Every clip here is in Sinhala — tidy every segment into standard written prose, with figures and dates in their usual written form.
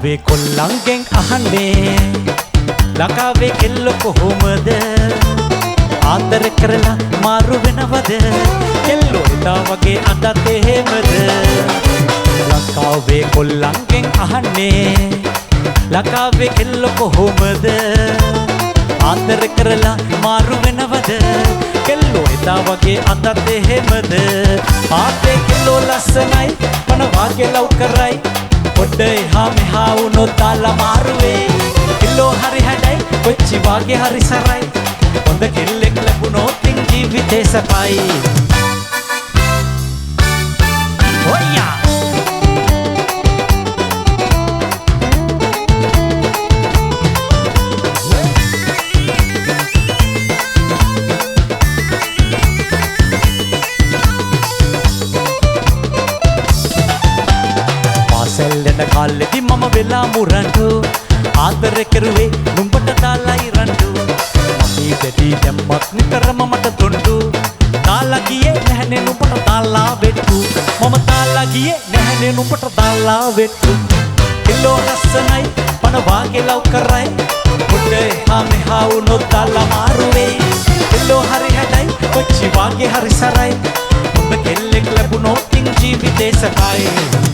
ලකාවේ කොල්ලන්ගෙන් අහන්නේ ලකාවේ කෙල්ල කොහොමද ආදර කරලා මාරු වෙනවද කෙල්ලෝ එදා වගේ අදත් එහෙමද ලකාවේ කොල්ලන්ගෙන් අහන්නේ ලකාවේ කෙල්ල කොහොමද ආදර කරලා මාරු වෙනවද කෙල්ලෝ එදා වගේ අදත් එහෙමද ආතේ කෙල්ලෝ ලස්සනයි පන වාගේ ලව් කරයි පොඩ්ඩ එහා මෙහා වුණොත් දාලා මාරුවේ කෙල්ලෝ හරි හැඩයි කොච්චි වාගේ හරි සරයි හොඳ කෙල්ලෙක් ලැබුණොත් ජීවිතේ සපයි ඔයා සෙල්ලෙන කාලෙදි මම වෙලා මුරණ්ඩු ආදර කරුවේ නුඹට දාලයි රණ්ඩු මමී දෙවි දැම්මත් නිතරම මට තොණ්ඩු දාලා ගියේ නැහනේ නුඹට දාලා වෙට්ටු මම දාලා ගියේ නැහනේ නුඹට දාලා වෙට්ටු කෙල්ලෝ ලස්සනයි පන වාගේ ලව් කරයි පොඩ්ඩ එහා මෙහා වුණොත් දාලා මාරුවේ කෙල්ලෝ හරි හැඩයි කොච්චි වාගේ හරි සරයි හොඳ කෙල්ලෙක් ලැබුණොත් ජීවිතේ සපයි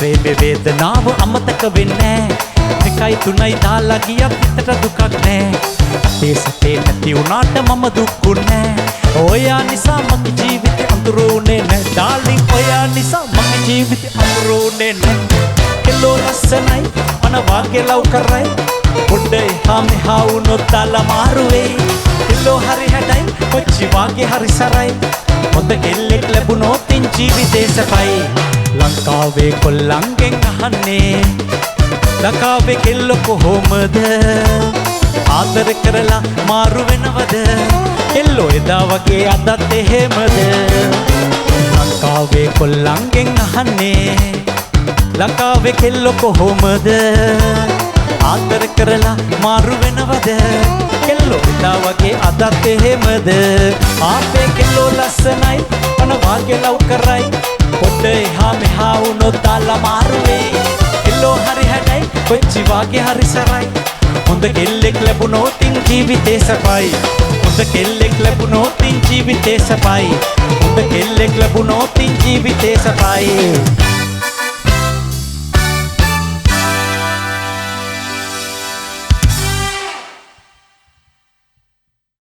ප්‍රේමේ වේදනාව අමතක වෙන්නේ එකයි තුනයි දාලා ගියත් හිතට දුකක් නෑ අපේ සතේ නැති වුණාට මම දුක්ුන්නේ ඔයා නිසා මගේ ජීවිතේ අඳුරුනේ නෑ ඩාර්ලින් ඔයා නිසා මගේ ජීවිතේ අඳුරුනේ නෑ කෙල්ලෝ ලස්සනයි මන වාගේ ලව් කරයි පොඩ්ඩ එහා මෙහා වුණොත් දාලා මාරුවේ කෙල්ලෝ හරි හැඩයි කොච්චි වාගේ හරි සරයි හොඳ කෙල්ලෙක් ලැබුණොත් ජීවිතේ සපයි ලංකාවේ කොල්ලන්ගෙන් අහන්නේ ලකාවේ කෙල්ල කොහොමද ආදර කරලා මාරු වෙනවද කෙල්ලෝ එදා වගේ අදත් එහෙමද ලංකාවේ කොල්ලන්ගෙන් අහන්නේ ලකාවේ කෙල්ල කොහොමද ආදර කරලා මාරු වෙනවද කෙල්ලෝ එදා වගේ අදත් එහෙමද ආපේ කෙල්ලෝ ලස්සනයි පන වාගේ ලව් කරයි පොඩ්ඩ එහා මෙහා වුණොත් දාලා මාරුවේ කෙල්ලෝ හරි හැඩයි කොච්චි වාගේ හරි සරයි හොඳ කෙල්ලෙක් ලැබුණොත් ජීවිතේ සපයි හොඳ කෙල්ලෙක් ලැබුණොත් ජීවිතේ සපයි හොඳ කෙල්ලෙක් ලැබුණොත් ජීවිතේ සපයි